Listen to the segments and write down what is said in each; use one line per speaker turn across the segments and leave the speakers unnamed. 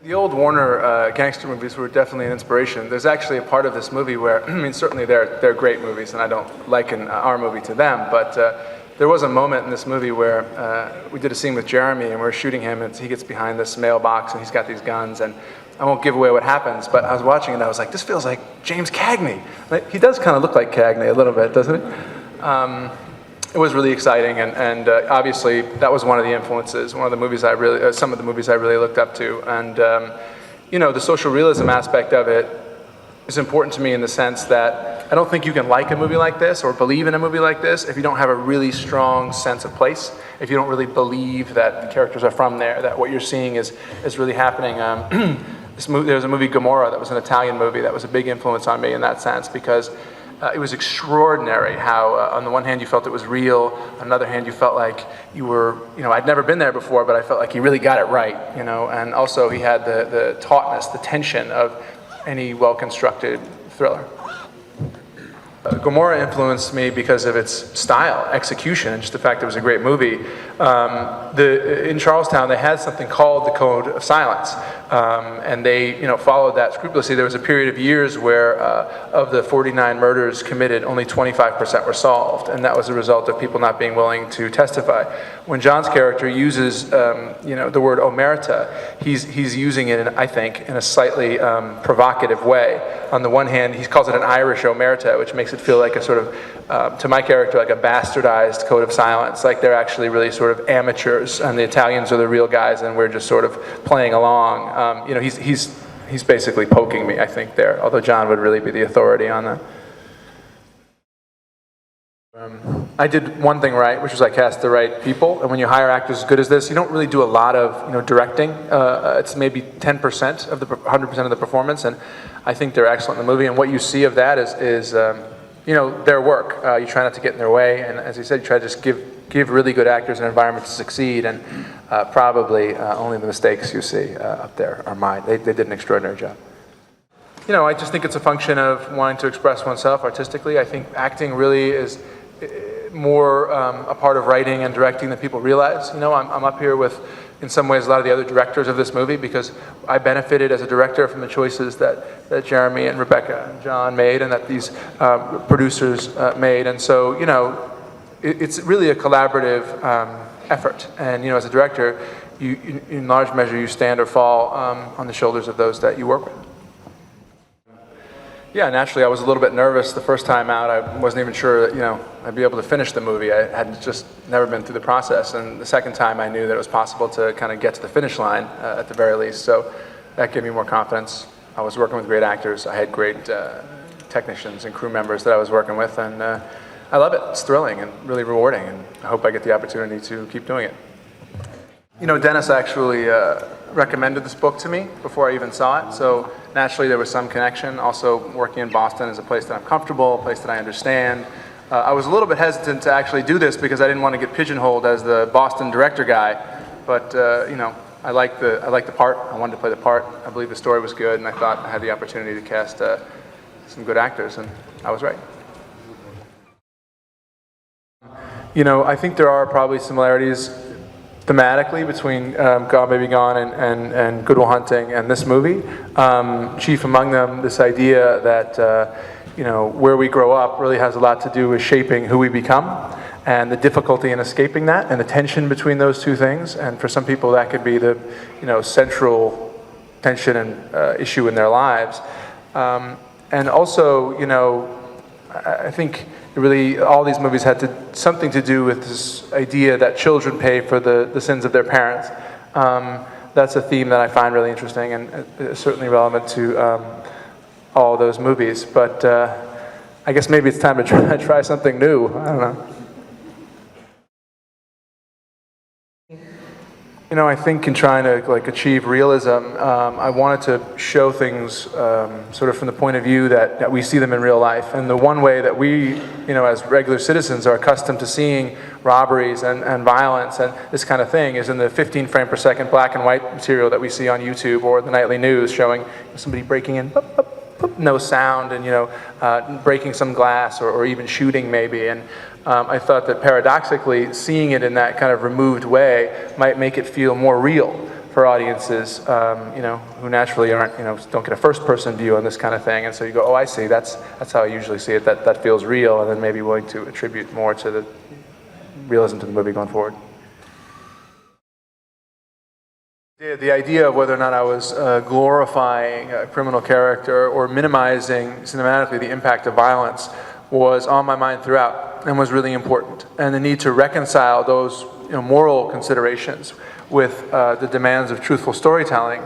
The old Warner gangster movies were definitely an inspiration. There's actually a part of this movie where, I mean, certainly they're great movies, and I don't liken our movie to them, but there was a moment in this movie where we did a scene with Jeremy, and we're shooting him, and he gets behind this mailbox, and he's got these guns, and I won't give away what happens, but I was watching it, and I was like, this feels like James Cagney. Like, he does kind of look like Cagney a little bit, doesn't it? It was really exciting, and obviously that was one of the influences, one of the movies some of the movies I really looked up to, and you know, the social realism aspect of it is important to me in the sense that I don't think you can like a movie like this or believe in a movie like this if you don't have a really strong sense of place, if you don't really believe that the characters are from there, that what you're seeing is really happening. There was a movie, Gomorrah, that was an Italian movie that was a big influence on me in that sense, because it was extraordinary how, on the one hand, you felt it was real. On the other hand, you felt like you were, you know, I'd never been there before, but I felt like he really got it right, you know. And also, he had the tautness, the tension of any well-constructed thriller. Gomorrah influenced me because of its style, execution, and just the fact it was a great movie. In Charlestown, they had something called the Code of Silence, and they, you know, followed that scrupulously. There was a period of years where, of the 49 murders committed, only 25% were solved, and that was a result of people not being willing to testify. When John's character uses, you know, the word omerta, he's using it, I think, in a slightly provocative way. On the one hand, he calls it an Irish omerta, which makes it feel like a sort of, to my character, like a bastardized Code of Silence, like they're actually really sort of amateurs, and the Italians are the real guys, and we're just sort of playing along. You know, he's basically poking me, I think, there, although John would really be the authority on that. I did one thing right, which was I cast the right people, and when you hire actors as good as this, you don't really do a lot of, you know, directing. It's maybe 10% of the 100% of the performance, and I think they're excellent in the movie, and what you see of that is you know, their work. You try not to get in their way, and as I said, you try to just give really good actors an environment to succeed, and probably only the mistakes you see up there are mine. They did an extraordinary job. You know, I just think it's a function of wanting to express oneself artistically. I think acting really is more a part of writing and directing than people realize. You know, I'm up here with, in some ways, a lot of the other directors of this movie because I benefited as a director from the choices that Jeremy and Rebecca and John made and that these producers made. And so, you know, it's really a collaborative effort. And, you know, as a director, you in large measure, you stand or fall on the shoulders of those that you work with. Yeah, naturally, I was a little bit nervous the first time out. I wasn't even sure that, you know, I'd be able to finish the movie. I had just never been through the process. And the second time, I knew that it was possible to kind of get to the finish line at the very least. So that gave me more confidence. I was working with great actors. I had great technicians and crew members that I was working with. And I love it. It's thrilling and really rewarding. And I hope I get the opportunity to keep doing it. You know, Dennis actually recommended this book to me before I even saw it. So naturally, there was some connection. Also, working in Boston is a place that I'm comfortable, a place that I understand. I was a little bit hesitant to actually do this because I didn't want to get pigeonholed as the Boston director guy. But you know, I liked the part. I wanted to play the part. I believe the story was good, and I thought I had the opportunity to cast some good actors, and I was right. You know, I think there are probably similarities thematically between Gone Baby Gone and Good Will Hunting and this movie. Chief among them, this idea that you know, where we grow up really has a lot to do with shaping who we become, and the difficulty in escaping that, and the tension between those two things. And for some people, that could be the, you know, central tension and issue in their lives. And also, you know, I think really all these movies had something to do with this idea that children pay for the sins of their parents. That's a theme that I find really interesting and certainly relevant to all those movies. But I guess maybe it's time to try something new. I don't know. You know, I think in trying to like achieve realism, I wanted to show things sort of from the point of view that we see them in real life. And the one way that we, you know, as regular citizens are accustomed to seeing robberies and violence and this kind of thing is in the 15 frame per second black and white material that we see on YouTube or the nightly news showing somebody breaking in, boop, boop, boop, no sound, and, you know, breaking some glass or even shooting maybe. And I thought that paradoxically, seeing it in that kind of removed way might make it feel more real for audiences, who naturally aren't, don't get a first-person view on this kind of thing, and so you go, oh, I see. That's how I usually see it. That feels real, and then maybe willing to attribute more to the realism to the movie going forward. The idea of whether or not I was glorifying a criminal character or minimizing cinematically the impact of violence was on my mind throughout and was really important. And the need to reconcile those moral considerations with the demands of truthful storytelling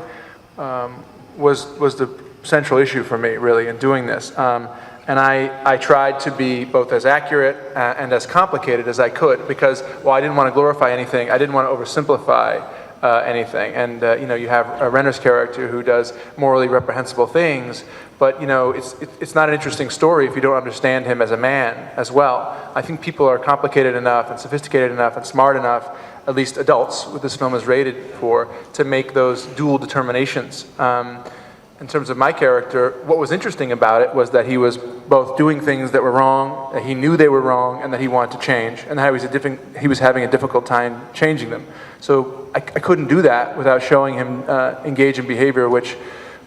was the central issue for me, really, in doing this. And I tried to be both as accurate and as complicated as I could, because while I didn't want to glorify anything, I didn't want to oversimplify anything. And you have a Renner's character who does morally reprehensible things, but it's not an interesting story if you don't understand him as a man as well. I think people are complicated enough and sophisticated enough and smart enough, at least adults, what this film is rated for, to make those dual determinations. In terms of my character, what was interesting about it was that he was both doing things that were wrong, that he knew they were wrong, and that he wanted to change, and that he was having a difficult time changing them. So I couldn't do that without showing him engage in behavior which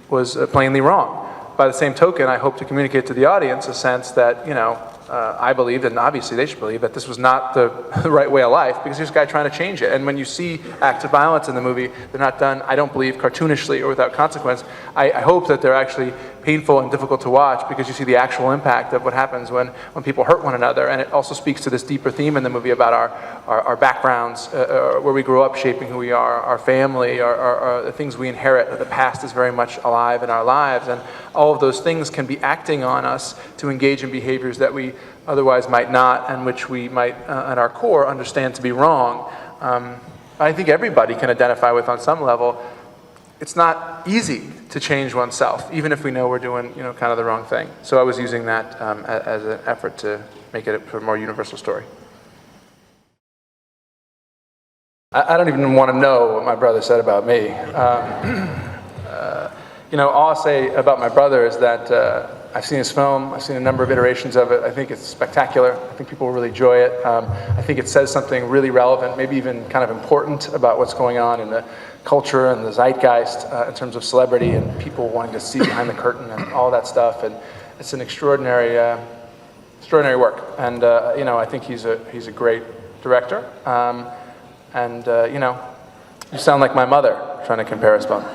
was plainly wrong. By the same token, I hope to communicate to the audience a sense that, I believed, and obviously they should believe, that this was not the right way of life, because here's a guy trying to change it. And when you see acts of violence in the movie, they're not done, I don't believe, cartoonishly or without consequence. I hope that they're actually painful and difficult to watch, because you see the actual impact of what happens when people hurt one another. And it also speaks to this deeper theme in the movie about our backgrounds, where we grow up shaping who we are, our family, the things we inherit. The past is very much alive in our lives, and all of those things can be acting on us to engage in behaviors that we otherwise might not, and which we might, at our core, understand to be wrong. I think everybody can identify with on some level. It's not easy to change oneself, even if we know we're doing, kind of the wrong thing. So I was using that as an effort to make it a more universal story. I don't even want to know what my brother said about me. All I'll say about my brother is that I've seen his film, I've seen a number of iterations of it. I think it's spectacular. I think people will really enjoy it. I think it says something really relevant, maybe even kind of important about what's going on in the culture and the zeitgeist in terms of celebrity and people wanting to see behind the curtain and all that stuff. And it's an extraordinary work. And I think he's a great director. You sound like my mother trying to compare us both.